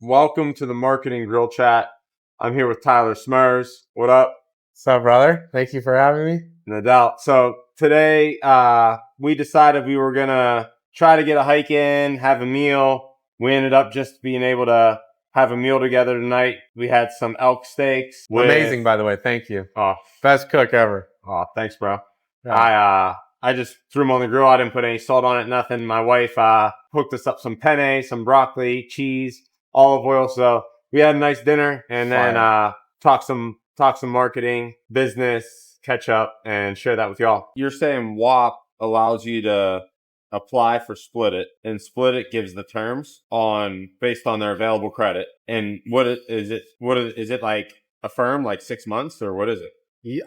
Welcome to the Marketing Grill Chat. I'm here with Tyler Smurs. What up? What's up, brother? Thank you for having me. No doubt. So today we decided we were going to try to get a hike in, have a meal. We ended up just being able to have a meal together tonight. We had some elk steaks. Amazing, by the way. Thank you. Oh, Best cook ever. oh, thanks, bro. Yeah. I just threw them on the grill. I didn't put any salt on it, nothing. My wife hooked us up some penne, some broccoli, cheese, olive oil. So we had a nice dinner, and then talk some marketing, business, catch up, and share that with y'all. You're saying WAP allows you to apply for Split It, and Split It gives the terms based on their available credit. And what is it like a firm, like 6 months, or what is it? Yeah,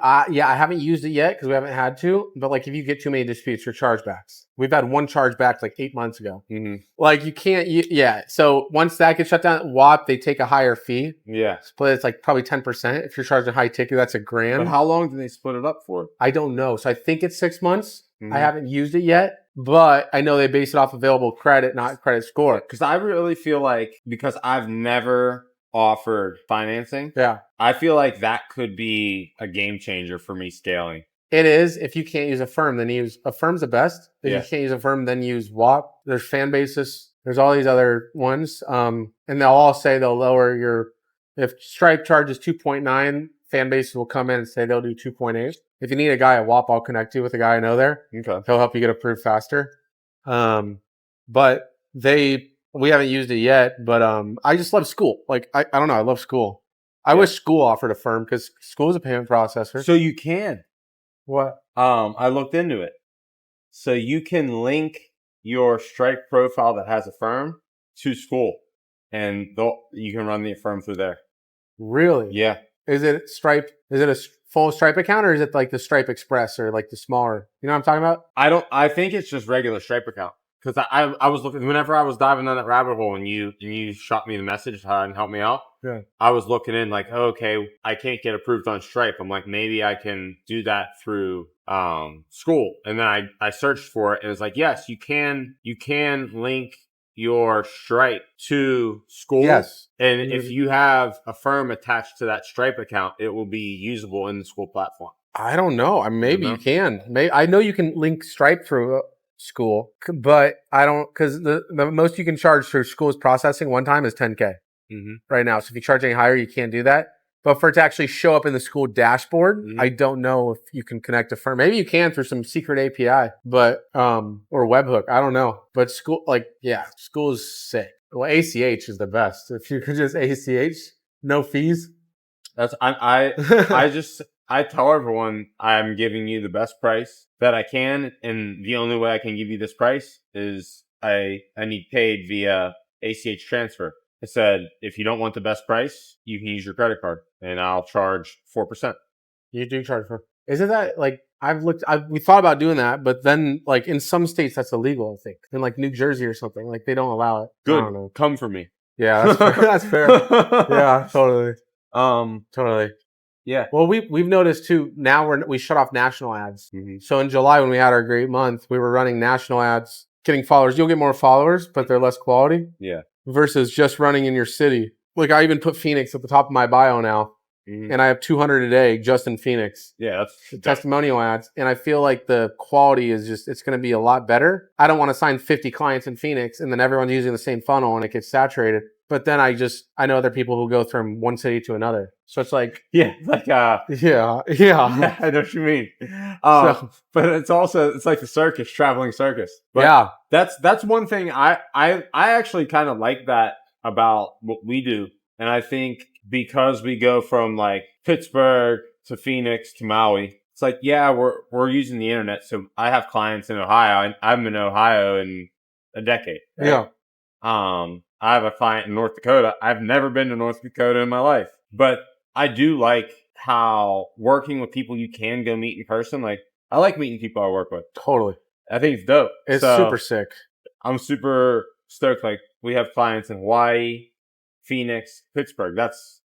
I haven't used it yet because we haven't had to. But like, if you get too many disputes, your chargebacks. We've had one chargeback like 8 months ago. Mm-hmm. Like, you can't. Yeah. So once that gets shut down, WAP, they take a higher fee. Yeah. Split It's like probably 10%. If you're charged a high ticket, that's $1,000. But how long do they split it up for? I don't know. So I think it's 6 months. Mm-hmm. I haven't used it yet, but I know they base it off available credit, not credit score. Because I really feel like, because I've never offered financing, Yeah. I feel like that could be a game changer for me scaling. It is. If you can't use a firm, then use a firm's the best. If you can't use a firm, then use WAP. There's fan basis. There's all these other ones. And they'll all say they'll lower if Stripe charges 2.9, fan basis will come in and say they'll do 2.8. If you need a guy at WAP, I'll connect you with a guy I know there. Okay. He'll help you get approved faster. But we haven't used it yet, but I just love School. Like, I don't know. I love School. I wish School offered a firm, because School is a payment processor. So you can. What? I looked into it. So you can link your Stripe profile that has a firm to School, and you can run the firm through there. Really? Yeah. Is it Stripe? Is it a full Stripe account, or is it like the Stripe Express, or like the smaller? You know what I'm talking about? I think it's just regular Stripe account. Because I was looking, whenever I was diving down that rabbit hole and you shot me the message and helped me out. Yeah. I was looking in like, oh, okay, I can't get approved on Stripe. I'm like, maybe I can do that through School. And then I searched for it, and it's like, yes, you can link your Stripe to School. Yes. And if you have a firm attached to that Stripe account, it will be usable in the School platform. I don't know. Maybe you can. I know you can link Stripe through School, but I don't, because the most you can charge for School's processing one time is $10K right now. So if you charge any higher, you can't do that. But for it to actually show up in the School dashboard, I don't know if you can connect a firm. Maybe you can through some secret API, but or webhook. I don't know. But School, School is sick. Well, ACH is the best. If you could just ACH, no fees. That's I tell everyone I'm giving you the best price that I can, and the only way I can give you this price is I need paid via ACH transfer. I said, if you don't want the best price, you can use your credit card, and I'll charge 4%. You do charge for? Isn't that like, we thought about doing that, but then like in some states that's illegal, I think. In like New Jersey or something, like they don't allow it. Good. I don't know. Come for me. Yeah, that's fair. That's fair. Yeah, totally. Totally. Yeah. Well, we've noticed too, now we shut off national ads. So in July, when we had our great month, we were running national ads, getting followers. You'll get more followers, but they're less quality. Yeah. Versus just running in your city. Like, I even put Phoenix at the top of my bio now, and I have 200 a day just in Phoenix. Yeah, that's testimonial ads. And I feel like the quality is it's going to be a lot better. I don't want to sign 50 clients in Phoenix and then everyone's using the same funnel and it gets saturated. But then I know other people who go from one city to another. So it's like, yeah. I know what you mean. But it's like the circus, traveling circus. But that's one thing I actually kind of like that about what we do. And I think because we go from like Pittsburgh to Phoenix to Maui, it's like, yeah, we're using the internet. So I have clients in Ohio. I'm in Ohio in a decade. Right? Yeah. I have a client in North Dakota. I've never been to North Dakota in my life, but I do like how working with people you can go meet in person. Like, I like meeting people I work with. Totally. I think it's dope. It's super sick. I'm super stoked. Like, we have clients in Hawaii, Phoenix, Pittsburgh. That's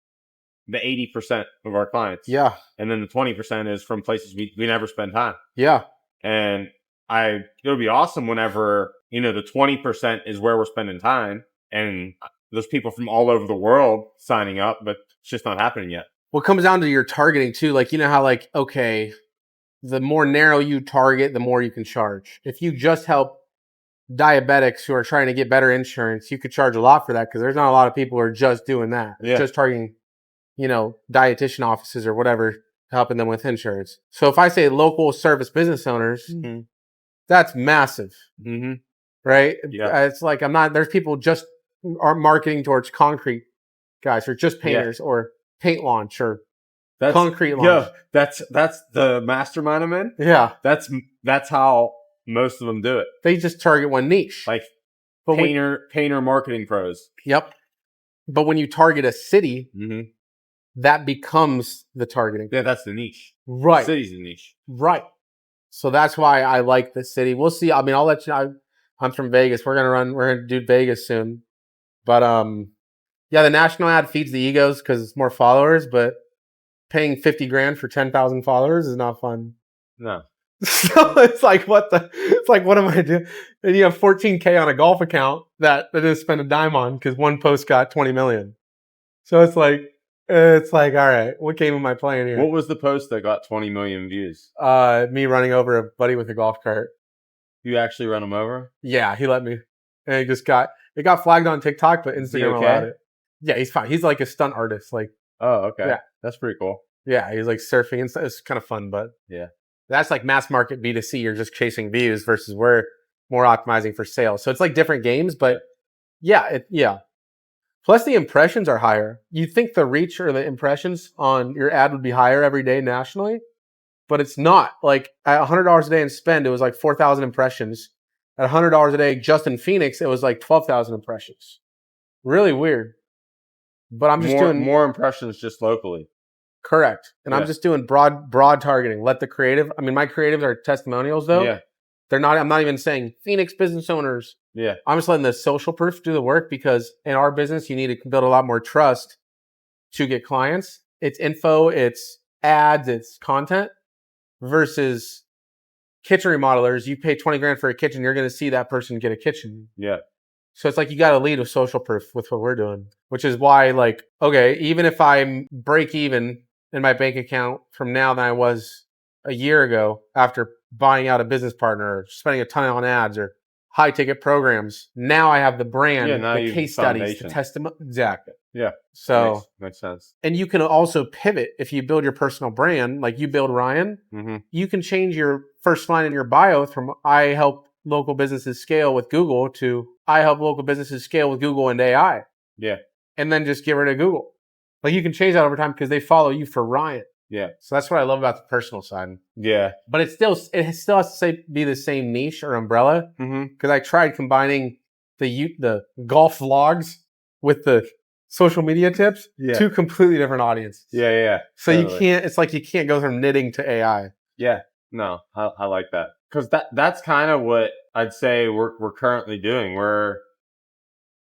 the 80% of our clients. Yeah. And then the 20% is from places we never spend time. Yeah. And it'll be awesome whenever, the 20% is where we're spending time. And there's people from all over the world signing up, but it's just not happening yet. What comes down to your targeting too, like, you know how like, okay, the more narrow you target, the more you can charge. If you just help diabetics who are trying to get better insurance, you could charge a lot for that because there's not a lot of people who are just doing that. Yeah. Just targeting, you know, dietitian offices or whatever, helping them with insurance. So if I say local service business owners, that's massive, right? Yeah. It's like there's people just are marketing towards concrete guys or just painters or paint launch or concrete launch. Yeah, that's the mastermind I'm in. Yeah. That's how most of them do it. They just target one niche. Like painter marketing pros. Yep. But when you target a city, that becomes the targeting. Yeah, that's the niche. Right. The city's the niche. Right. So that's why I like the city. We'll see. I mean, I'll let you know. I'm from Vegas. We're gonna do Vegas soon. But yeah, the national ad feeds the egos because it's more followers, but paying $50,000 for 10,000 followers is not fun. No. So it's like, what am I doing? And you have 14K on a golf account that I didn't spend a dime on because one post got 20 million. So it's like, all right, what game am I playing here? What was the post that got 20 million views? Me running over a buddy with a golf cart. You actually run him over? Yeah, he let me. And it got flagged on TikTok, but Instagram allowed it. Yeah, he's fine. He's like a stunt artist. Like, oh, okay. Yeah. That's pretty cool. Yeah, he's like surfing and stuff. It's kind of fun, but yeah. That's like mass market B2C. You're just chasing views versus we're more optimizing for sales. So it's like different games, but yeah. Plus the impressions are higher. You'd think the reach or the impressions on your ad would be higher every day nationally, but it's not. Like at $100 a day in spend, it was like 4,000 impressions. At $100 a day just in Phoenix, it was like 12,000 impressions. Really weird. But I'm just doing more impressions just locally. Correct. And I'm just doing broad targeting. Let the creative. I mean, my creatives are testimonials though. Yeah. I'm not even saying Phoenix business owners. Yeah. I'm just letting the social proof do the work because in our business, you need to build a lot more trust to get clients. It's info, it's ads, it's content versus kitchen remodelers. You pay $20,000 for a kitchen, you're going to see that person get a kitchen. Yeah. So it's like you got to lead with social proof with what we're doing, which is why, like, okay, even if I break even in my bank account from now than I was a year ago after buying out a business partner or spending a ton on ads or high ticket programs, now I have the brand, the case studies, the testimony. Exactly. Yeah. So makes sense. And you can also pivot if you build your personal brand, like you build Ryan, you can change your first line in your bio from I help local businesses scale with Google to I help local businesses scale with Google and AI. Yeah. And then just get rid of Google. Like you can change that over time because they follow you for Ryan. Yeah. So that's what I love about the personal side. Yeah. But it still has to be the same niche or umbrella. Because I tried combining the golf vlogs with the social media tips. Yeah. Two completely different audiences. Yeah. So totally. You can't go from knitting to AI. Yeah. No, I like that. Because that's kind of what I'd say we're currently doing.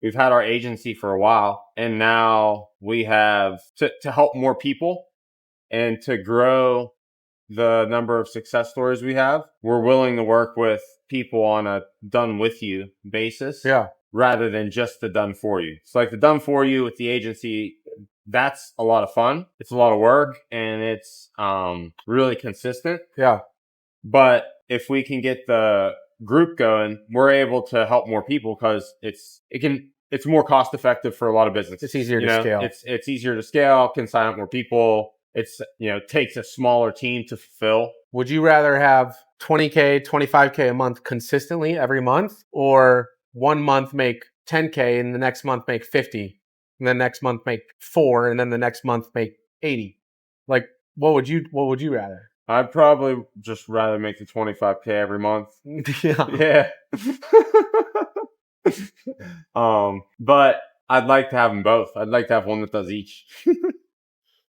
We've had our agency for a while, and now we have to help more people and to grow the number of success stories we have. We're willing to work with people on a done with you basis, rather than just the done for you. It's like the done for you with the agency. That's a lot of fun. It's a lot of work, and it's really consistent. Yeah. But if we can get the group going, we're able to help more people because it's more cost effective for a lot of businesses. It's easier to scale. It's easier to scale, can sign up more people. It's, takes a smaller team to fulfill. Would you rather have 20K, 25K a month consistently every month, or 1 month make 10K and the next month make 50, and then next month make 4, and then the next month make 80? Like, what would you rather? I'd probably just rather make the 25K every month. Yeah. But I'd like to have them both. I'd like to have one that does each.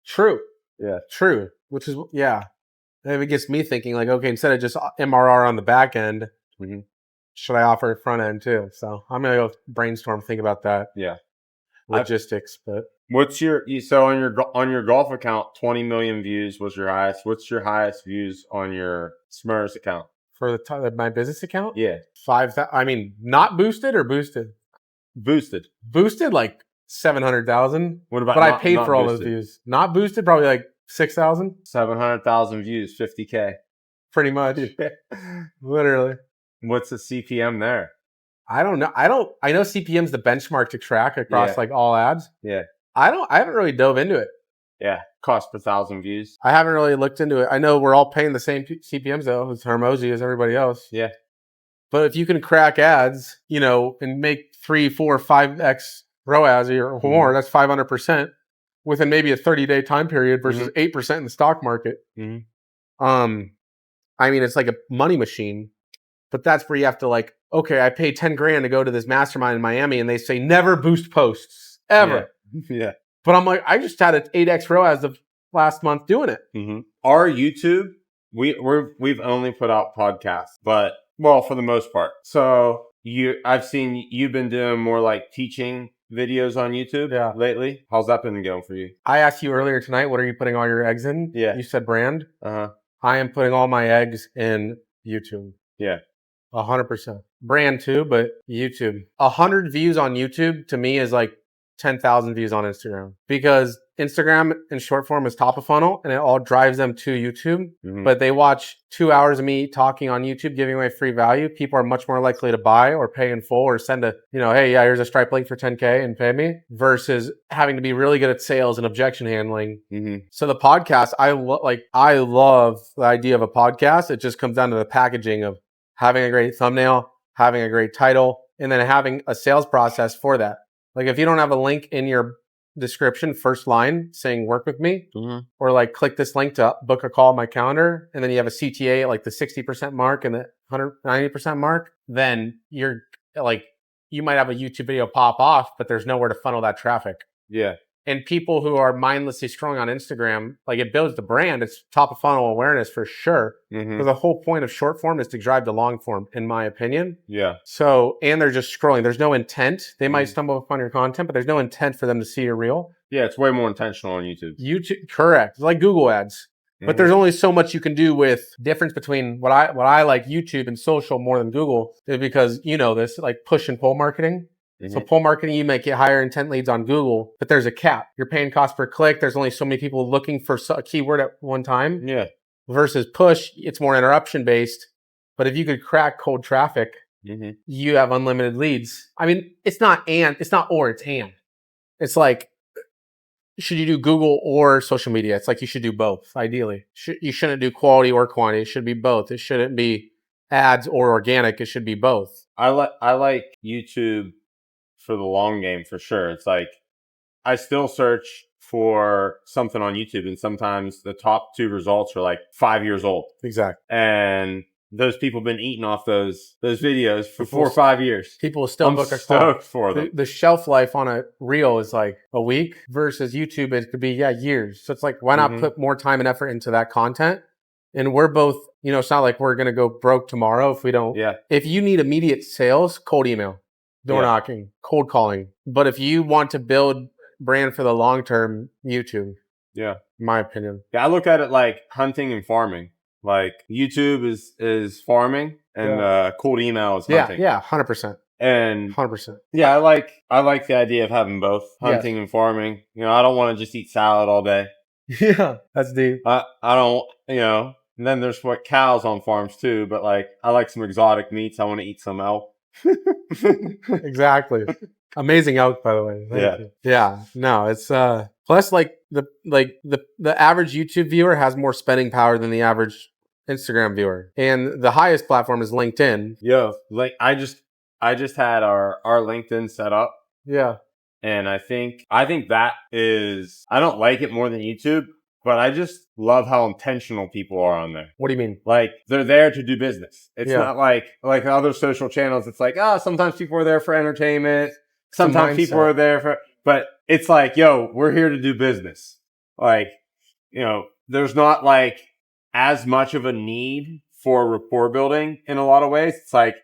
True. Yeah. True. Which is, it gets me thinking, like, okay, instead of just MRR on the back end, should I offer a front end too? So I'm going to go brainstorm, think about that. Yeah. Logistics, but. What's on your golf account, 20 million views was your highest. What's your highest views on your Smurfs account? For my business account? Yeah. 5,000. I mean, not boosted or boosted? Boosted. Boosted like 700,000. What about? But not, I paid not for all boosted? those views. Not boosted, probably like 6,000. 700,000 views, 50K. Pretty much. Literally. What's the CPM there? I don't know. I know CPM's the benchmark to track across like all ads. Yeah. I haven't really dove into it. Yeah. Cost per 1,000 views. I haven't really looked into it. I know we're all paying the same CPMs though, as Hermosi as everybody else. Yeah. But if you can crack ads, and make 3, 4, 5x ROAS or more, that's 500% within maybe a 30-day time period versus 8% in the stock market. I mean, it's like a money machine. But that's where you have to like, okay, I paid 10 grand to go to this mastermind in Miami, and they say never boost posts ever. Yeah. But I'm like, I just had an 8x ROAS of last month doing it. Our YouTube, we've only put out podcasts, but for the most part. So I've seen you've been doing more like teaching videos on YouTube lately. How's that been going for you? I asked you earlier tonight, what are you putting all your eggs in? Yeah. You said brand. I am putting all my eggs in YouTube. Yeah. 100%. Brand too, but YouTube. 100 views on YouTube to me is like 10,000 views on Instagram, because Instagram in short form is top of funnel and it all drives them to YouTube. But they watch 2 hours of me talking on YouTube, giving away free value. People are much more likely to buy or pay in full or send a, hey, yeah, here's a Stripe link for 10K and pay me, versus having to be really good at sales and objection handling. So the podcast, I love the idea of a podcast. It just comes down to the packaging of having a great thumbnail, having a great title, and then having a sales process for that. Like if you don't have a link in your description, first line saying work with me, or like click this link to book a call on my calendar, and then you have a CTA at like the 60% mark and the 190% mark, then you're like, you might have a YouTube video pop off, but there's nowhere to funnel that traffic. Yeah. And people who are mindlessly scrolling on Instagram, like it builds the brand. It's top of funnel awareness for sure. Because the whole point of short form is to drive to long form, in my opinion. Yeah. So, and they're just scrolling. There's no intent. They might stumble upon your content, but there's no intent for them to see your reel. Yeah, it's way more intentional on YouTube. Correct. It's like Google ads. But there's only so much you can do with difference between what I like YouTube and social more than Google is because this, like push and pull marketing. So pull marketing, you might get higher intent leads on Google, but there's a cap. You're paying cost per click. There's only so many people looking for a keyword at one time. Yeah. Versus push, it's more interruption based. But if you could crack cold traffic, you have unlimited leads. I mean, it's not or, it's and. It's like, should you do Google or social media? It's like you should do both, ideally. You shouldn't do quality or quantity. It should be both. It shouldn't be ads or organic. It should be both. I like YouTube for the long game, for sure. It's like I still search for something on YouTube, and sometimes the top 2 results are like 5 years old. Exactly. And those people have been eating off those videos for 4 or 5 years. People still book a call for them. The shelf life on a reel is like a week, versus YouTube it could be years. So it's like, why not put more time and effort into that content? And we're both, it's not like we're gonna go broke tomorrow if we don't. Yeah. If you need immediate sales, cold email. Door knocking, cold calling. But if you want to build brand for the long term, YouTube. Yeah. In my opinion. Yeah, I look at it like hunting and farming. Like YouTube is farming and cold email is hunting. Yeah, 100%. And 100%. Yeah, I like the idea of having both hunting and farming. I don't want to just eat salad all day. Yeah, that's deep. I don't, and then there's cows on farms too, but like I like some exotic meats. I want to eat some elk. Exactly. Amazing elk, by the way. Thank you. Yeah. No, it's plus like the average YouTube viewer has more spending power than the average Instagram viewer, and the highest platform is LinkedIn. Yo, like I just had our LinkedIn set up. Yeah. And I think that is, I don't like it more than YouTube, but I just love how intentional people are on there. What do you mean? Like they're there to do business. It's not like other social channels. It's like, sometimes people are there for entertainment. Sometimes people are there but it's like, yo, we're here to do business. Like, there's not like as much of a need for rapport building in a lot of ways. It's like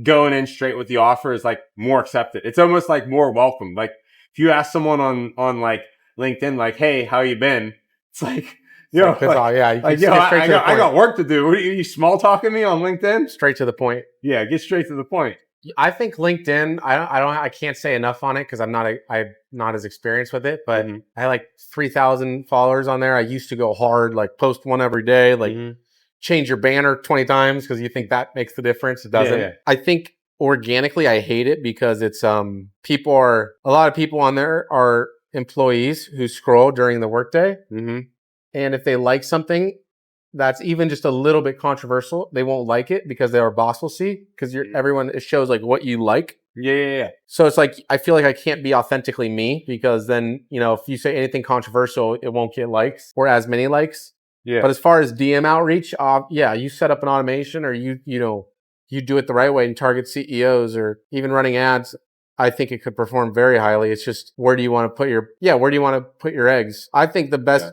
going in straight with the offer is like more accepted. It's almost like more welcome. Like if you ask someone on like LinkedIn, like, hey, how you been? It's like, I got work to do. What are you small talking me on LinkedIn? Straight to the point. Yeah, get straight to the point. I think LinkedIn, I can't say enough on it because I'm not as experienced with it, but I had like 3,000 followers on there. I used to go hard, like post one every day, like change your banner 20 times because you think that makes the difference. It doesn't. Yeah. I think organically I hate it because it's a lot of people on there are employees who scroll during the workday. And if they like something that's even just a little bit controversial, they won't like it because their boss will see, because it shows like what you like. Yeah. So it's like, I feel like I can't be authentically me, because then, if you say anything controversial, it won't get likes or as many likes. Yeah. But as far as DM outreach, you set up an automation, or you do it the right way and target CEOs, or even running ads. I think it could perform very highly. It's just, where do you want to put your eggs? I think the best,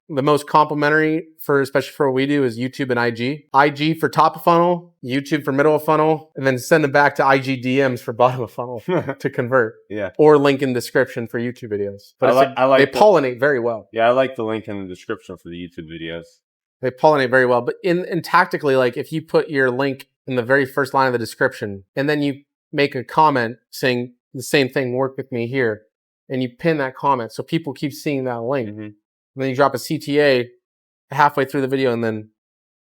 the most complimentary especially for what we do, is YouTube and IG. IG for top of funnel, YouTube for middle of funnel, and then send them back to IG DMs for bottom of funnel to convert. Yeah. Or link in description for YouTube videos. But they pollinate very well. Yeah, I like the link in the description for the YouTube videos. They pollinate very well. But in tactically, like if you put your link in the very first line of the description, and then you make a comment saying the same thing, work with me here, and you pin that comment so people keep seeing that link. And then you drop a CTA halfway through the video, and then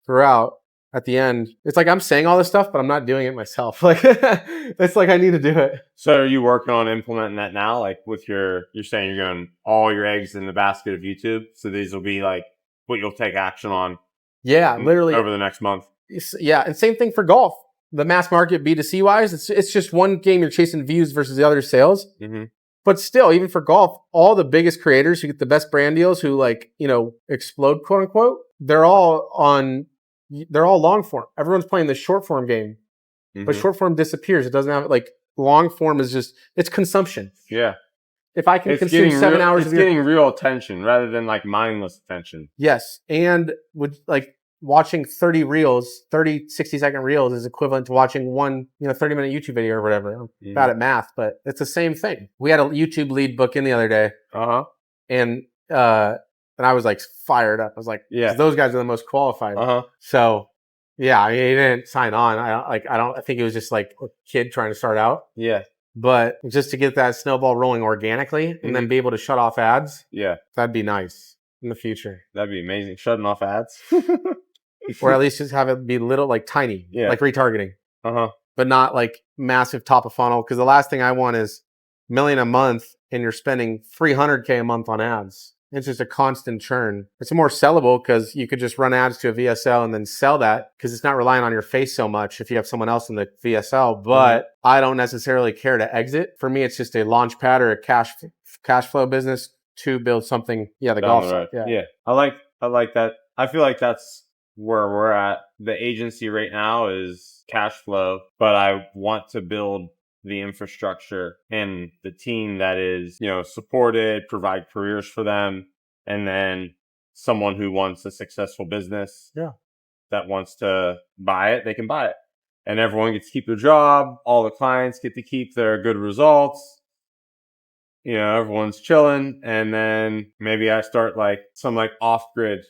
throughout at the end, it's like I'm saying all this stuff, but I'm not doing it myself. Like it's like I need to do it. So are you working on implementing that now? Like you're saying you're going all your eggs in the basket of YouTube. So these will be like what you'll take action on. Yeah, literally over the next month. Yeah, and same thing for golf. The mass market B2C wise, it's just one game you're chasing views versus the other sales. But still, even for golf, all the biggest creators who get the best brand deals, who explode, quote unquote, they're all long form. Everyone's playing the short form game, but short form disappears. It doesn't have long form is just, it's consumption. Yeah. If I can consume 7 hours, it's getting real attention rather than like mindless attention. Yes, and with watching 30 60-second reels is equivalent to watching one 30-minute YouTube video or whatever. I'm bad at math, but it's the same thing. We had a YouTube lead book in the other day, and I was like fired up. I was like, yeah, those guys are the most qualified. So yeah, he didn't sign on. I think it was just like a kid trying to start out. Yeah, but just to get that snowball rolling organically and then be able to shut off ads. Yeah, that'd be nice in the future. That'd be amazing. Shutting off ads. Or at least just have it be little, like tiny, like retargeting. But not like massive top of funnel. Because the last thing I want is $1 million a month and you're spending $300K a month on ads. It's just a constant churn. It's more sellable because you could just run ads to a VSL and then sell that, because it's not relying on your face so much if you have someone else in the VSL. But I don't necessarily care to exit. For me, it's just a launch pad or a cash flow business to build something. Yeah, the golf side. Yeah. I like that. I feel like that's where we're at. The agency right now is cash flow, but I want to build the infrastructure and the team that is, supported, provide careers for them, and then someone who wants a successful business that wants to buy it, they can buy it. And everyone gets to keep their job. All the clients get to keep their good results. Everyone's chilling. And then maybe I start some off-grid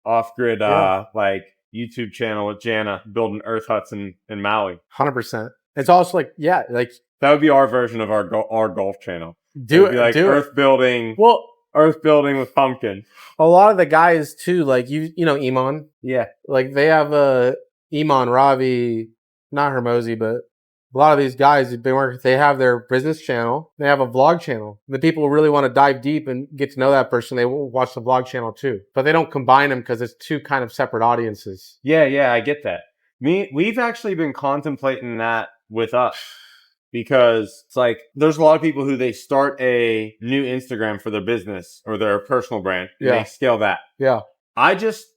like YouTube channel with Jana building earth huts in Maui. 100%. It's also that would be our version of our golf channel. Do it. Earth building. Well, earth building with pumpkin. A lot of the guys too, Iman. Yeah. They have Iman, Ravi, not Hermosi, but a lot of these guys have been working. They have their business channel. They have a vlog channel. The people who really want to dive deep and get to know that person, they will watch the vlog channel too. But they don't combine them because it's two kind of separate audiences. Yeah, I get that. We've actually been contemplating that with us, because it's there's a lot of people who they start a new Instagram for their business or their personal brand. And they scale that. Yeah. I just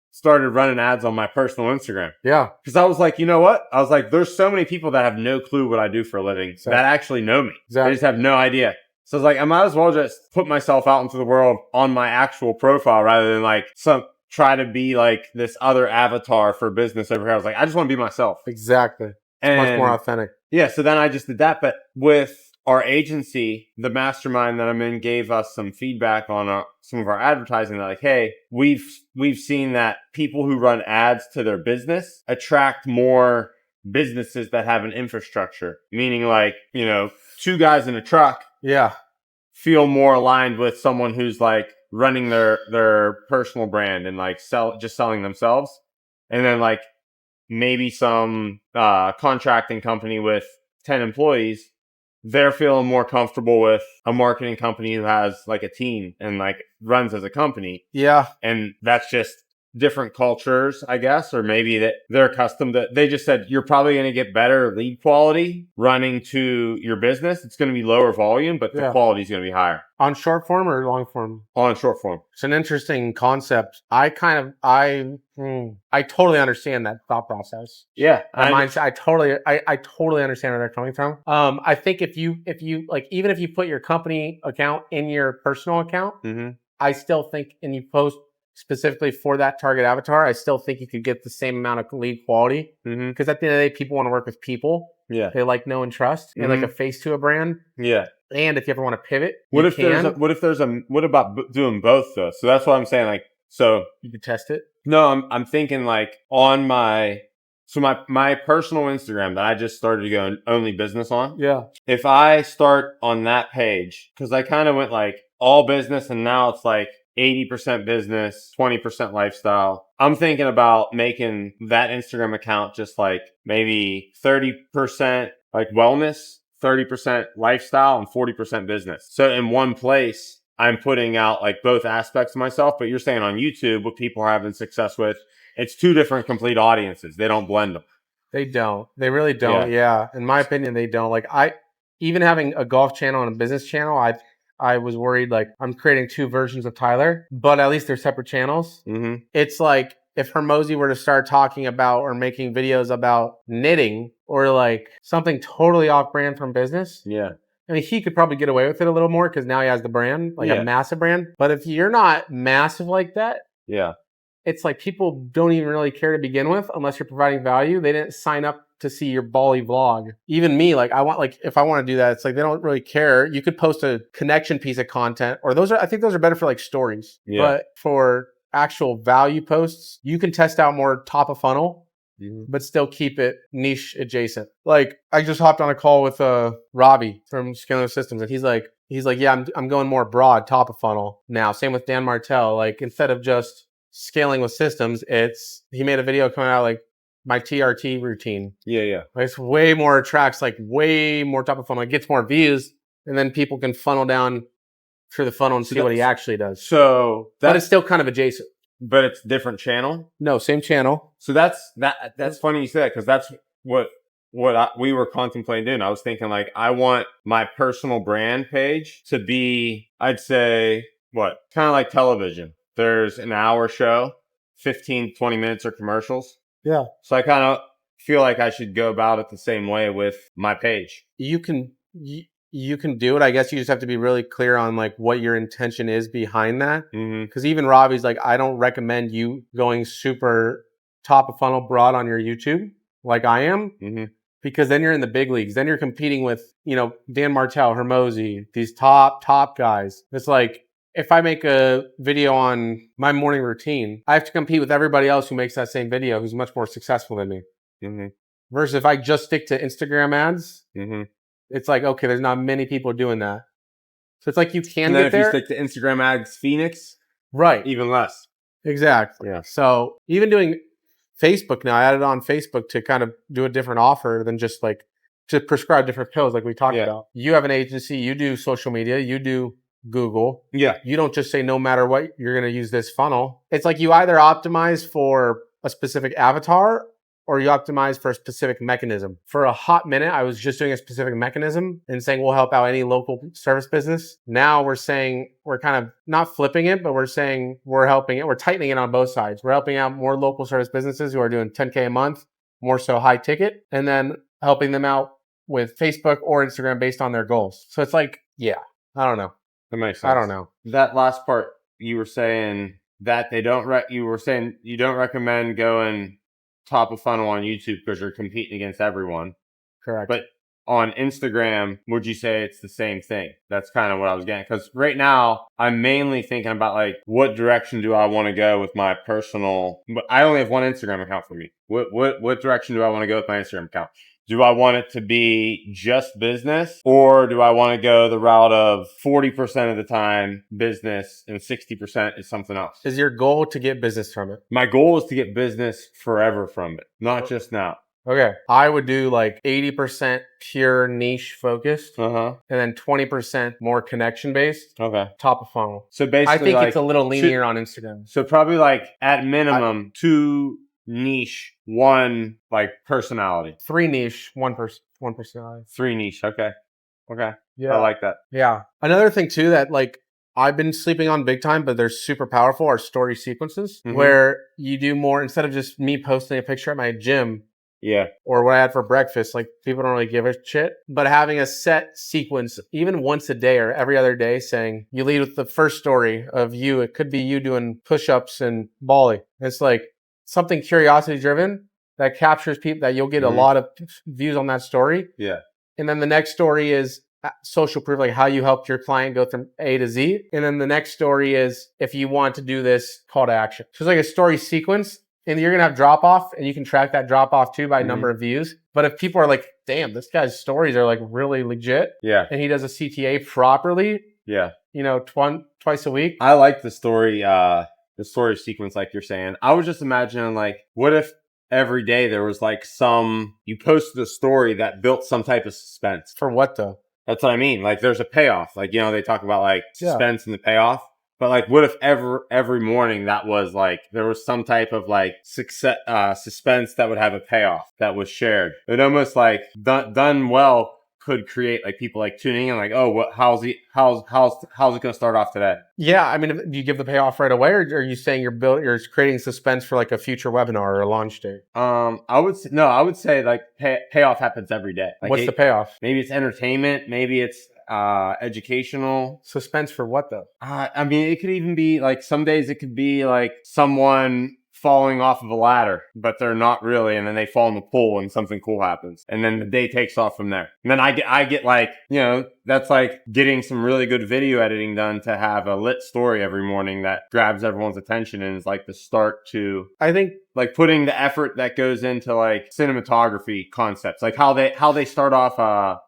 started running ads on my personal Instagram. Yeah. Because I was like, you know what? I was like, there's so many people that have no clue what I do for a living that actually know me. Exactly. They just have no idea. So I was I might as well just put myself out into the world on my actual profile rather than try to be this other avatar for business over here. I was like, I just want to be myself. Exactly. It's much more authentic. Yeah. So then I just did that. But with our agency, the mastermind that I'm in gave us some feedback on some of our advertising. They're hey, we've seen that people who run ads to their business attract more businesses that have an infrastructure, meaning like, you know, 2 guys in a truck feel more aligned with someone who's like running their personal brand and like selling themselves. And then like maybe some contracting company with 10 employees, they're feeling more comfortable with a marketing company who has like a team and like runs as a company. Yeah. And that's just different cultures, I guess, or maybe that they're accustomed to. They just said you're probably going to get better lead quality running to your business. It's going to be lower volume, but the quality is going to be higher. On short form or long form? On short form. It's an interesting concept. I totally understand that thought process. Yeah. Mindset. I totally understand where they're coming from. I think if you like, even if you put your company account in your personal account, I still think, and you post specifically for that target avatar, I still think you could get the same amount of lead quality. Because at the end of the day, people want to work with people. Yeah. They like know and trust and like a face to a brand. Yeah. And if you ever want to pivot, what about doing both though? So that's what I'm saying. Like, so you could test it. No, I'm thinking like on my personal Instagram that I just started to go only business on. Yeah. If I start on that page, because I kind of went like all business and now it's like 80% business, 20% lifestyle. I'm thinking about making that Instagram account just like maybe 30% like wellness, 30% lifestyle, and 40% business. So in one place, I'm putting out like both aspects of myself, but you're saying on YouTube, what people are having success with, it's 2 different complete audiences. They don't blend them. They don't. They really don't. Yeah. In my opinion, they don't. Like even having a golf channel and a business channel, I was worried like I'm creating 2 versions of Tyler, but at least they're separate channels. It's like if Hermosi were to start talking about or making videos about knitting or like something totally off brand from business. Yeah. I mean, he could probably get away with it a little more because now he has the brand, like a massive brand. But if you're not massive like that, it's like people don't even really care to begin with unless you're providing value. They didn't sign up to see your Bali vlog. Even me, like if I want to do that, it's like they don't really care. You could post a connection piece of content, or I think those are better for like stories. Yeah. But for actual value posts, you can test out more top of funnel, but still keep it niche adjacent. Like I just hopped on a call with Robbie from Scaling Systems, and he's like, yeah, I'm going more broad, top of funnel now. Same with Dan Martell. Like instead of just scaling with systems, he made a video coming out like my TRT routine. Yeah. It's way more attracts, like way more top of funnel. It gets more views, and then people can funnel down through the funnel and see what he actually does. But it's still kind of adjacent. But it's different channel? No, same channel. So that's funny you say that, because that's what we were contemplating doing. I was thinking like I want my personal brand page to be, I'd say, kind of like television. There's an hour show, 15, 20 minutes are commercials. Yeah. So I kind of feel like I should go about it the same way with my page. You can do it. I guess you just have to be really clear on like what your intention is behind that. Because even Robbie's like, I don't recommend you going super top of funnel broad on your YouTube like I am. Because then you're in the big leagues. Then you're competing with, Dan Martell, Hermosi, these top guys. It's like, if I make a video on my morning routine, I have to compete with everybody else who makes that same video who's much more successful than me. Versus if I just stick to Instagram ads, it's like, okay, there's not many people doing that. So it's like you can get there. If you stick to Instagram ads Phoenix, right, even less. Exactly. Yeah. So even doing Facebook now, I added on Facebook to kind of do a different offer than just like to prescribe different pills like we talked about. You have an agency, you do social media, you do Google. Yeah. You don't just say no matter what, you're going to use this funnel. It's like you either optimize for a specific avatar or you optimize for a specific mechanism. For a hot minute, I was just doing a specific mechanism and saying we'll help out any local service business. Now we're saying we're kind of not flipping it, but we're saying we're helping it. We're tightening it on both sides. We're helping out more local service businesses who are doing 10K a month, more so high ticket, and then helping them out with Facebook or Instagram based on their goals. So it's like, I don't know. That makes sense. I don't know. That last part, you were saying that you were saying you don't recommend going top of funnel on YouTube because you're competing against everyone. Correct. But on Instagram, would you say it's the same thing? That's kind of what I was getting. Because right now, I'm mainly thinking about like, what direction do I want to go with my personal? But I only have one Instagram account for me. What direction do I want to go with my Instagram account? Do I want it to be just business, or do I want to go the route of 40% of the time business and 60% is something else? Is your goal to get business from it? My goal is to get business forever from it, not just now. Okay. I would do like 80% pure niche focused, and then 20% more connection based. Okay. Top of funnel. So basically, I think like, it's a little linear on Instagram. So probably like at minimum 2 niche, 1 like personality. 3 niche, 1 personality. 3 niche. Okay. Yeah. I like that. Yeah. Another thing too that like I've been sleeping on big time, but they're super powerful are story sequences where you do more instead of just me posting a picture at my gym. Yeah. Or what I had for breakfast. Like people don't really give a shit, but having a set sequence, even once a day or every other day, saying you lead with the first story of you. It could be you doing push-ups in Bali. It's like something curiosity driven that captures people that you'll get a lot of views on that story. Yeah. And then the next story is social proof, like how you helped your client go from A to Z. And then the next story is if you want to do this, call to action. So it's like a story sequence. And you're going to have drop off, and you can track that drop off too by number of views. But if people are like, damn, this guy's stories are like really legit. Yeah. And he does a CTA properly. Yeah. You know, twice a week. I like the story sequence, like you're saying. I was just imagining, like, what if every day there was like you posted a story that built some type of suspense. For what though? That's what I mean. Like there's a payoff. Like, they talk about like suspense and the payoff. But like, what if every morning that was like, there was some type of like suspense that would have a payoff that was shared. It almost like done well could create like people like tuning in like, oh, how's it going to start off today? Yeah. I mean, do you give the payoff right away, or are you saying you're creating suspense for like a future webinar or a launch day? I would say like payoff happens every day. Like, what's the payoff? Maybe it's entertainment. Maybe it's educational. Suspense for what though? I mean, it could even be like, some days it could be like someone falling off of a ladder, but they're not really, and then they fall in the pool and something cool happens, and then the day takes off from there. And then I get like, that's like getting some really good video editing done to have a lit story every morning that grabs everyone's attention and is like the start to, I think, like putting the effort that goes into like cinematography concepts, like how they start off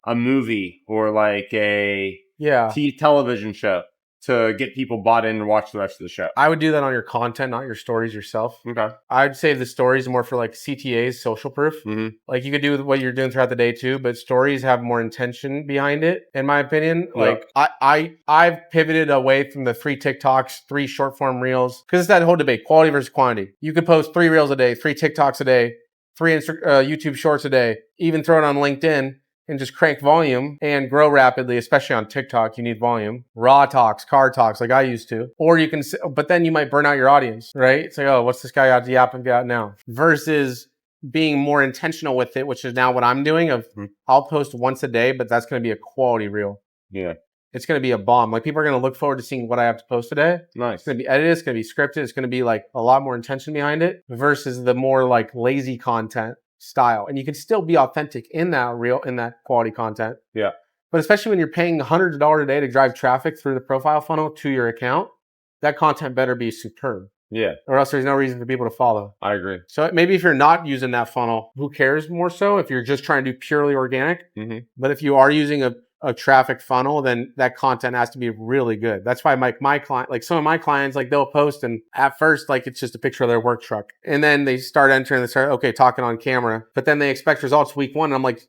a movie or like a television show to get people bought in and watch the rest of the show. I would do that on your content, not your stories yourself. Okay. I'd say the stories are more for like CTAs, social proof. Like you could do what you're doing throughout the day too, but stories have more intention behind it, in my opinion. Like I've pivoted away from the 3 TikToks, 3 short form reels, because it's that whole debate, quality versus quantity. You could post 3 reels a day, 3 TikToks a day, 3 YouTube shorts a day, even throw it on LinkedIn and just crank volume and grow rapidly, especially on TikTok. You need volume. Raw talks, car talks, like I used to. Or you can, but then you might burn out your audience, right? It's like, oh, what's this guy out yapping about now? Versus being more intentional with it, which is now what I'm doing. I'll post once a day, but that's going to be a quality reel. Yeah. It's going to be a bomb. Like people are going to look forward to seeing what I have to post today. Nice. It's going to be edited. It's going to be scripted. It's going to be like a lot more intention behind it versus the more like lazy content style. And you can still be authentic in that quality content. Yeah. But especially when you're paying hundreds of dollars a day to drive traffic through the profile funnel to your account, that content better be superb. Yeah. Or else there's no reason for people to follow. I agree. So maybe if you're not using that funnel, who cares more so if you're just trying to do purely organic? But if you are using a traffic funnel, then that content has to be really good. That's why my client, like some of my clients, like they'll post and at first, like it's just a picture of their work truck. And then they start talking on camera, but then they expect results week 1. And I'm like,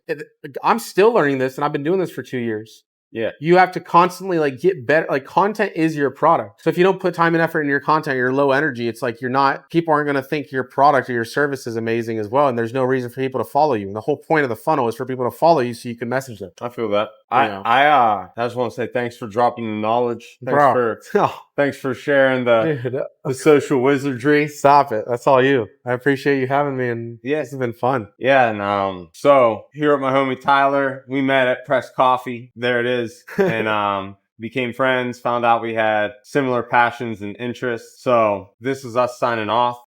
I'm still learning this and I've been doing this for 2 years. Yeah. You have to constantly like get better. Like content is your product. So if you don't put time and effort in your content, you're low energy. It's like people aren't going to think your product or your service is amazing as well. And there's no reason for people to follow you. And the whole point of the funnel is for people to follow you so you can message them. I feel that. I just want to say thanks for dropping the knowledge. Thanks for sharing the social wizardry. Stop it. That's all you. I appreciate you having me, and this has been fun. Yeah, and so here at my homie Tyler, we met at Press Coffee. There it is. And became friends, found out we had similar passions and interests. So this is us signing off.